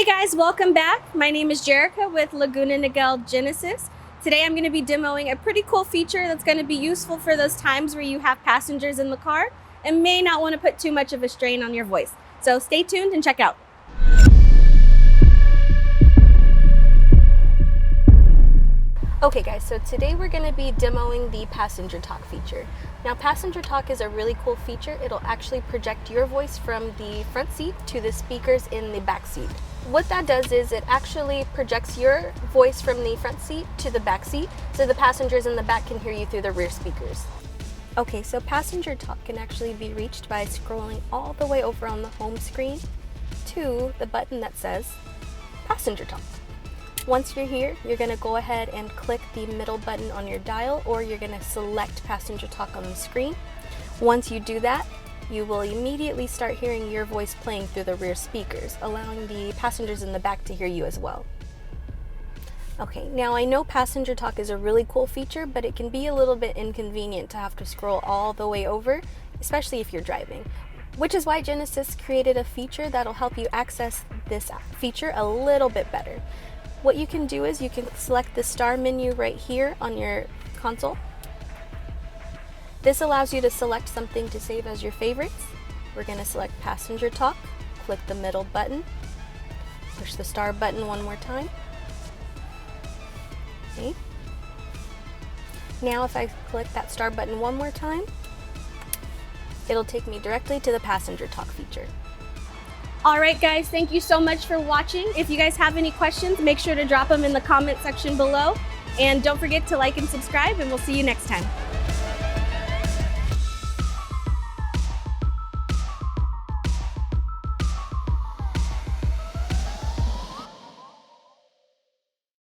Hey guys, welcome back. My name is Jerica with Laguna Niguel Genesis. Today I'm going to be demoing a pretty cool feature that's going to be useful for those times where you have passengers in the car and may not want to put too much of a strain on your voice. So stay tuned and check it out. Okay guys, so today we're going to be demoing the passenger talk feature. Now passenger talk is a really cool feature. It'll actually project your voice from the front seat to the speakers in the back seat. What that does is it actually projects your voice from the front seat to the back seat, so the passengers in the back can hear you through the rear speakers. Okay, so passenger talk can actually be reached by scrolling all the way over on the home screen to the button that says passenger talk. Once you're here, you're going to go ahead and click the middle button on your dial, or you're going to select passenger talk on the screen. Once you do that, you will immediately start hearing your voice playing through the rear speakers, allowing the passengers in the back to hear you as well. Okay, now I know passenger talk is a really cool feature, but it can be a little bit inconvenient to have to scroll all the way over, especially if you're driving. Which is why Genesis created a feature that'll help you access this feature a little bit better. What you can do is you can select the star menu right here on your console. This allows you to select something to save as your favorites. We're going to select passenger talk, click the middle button, push the star button one more time. Okay. Now if I click that star button one more time, it'll take me directly to the passenger talk feature. Alright guys, thank you so much for watching. If you guys have any questions, make sure to drop them in the comment section below. And don't forget to like and subscribe, and we'll see you next time.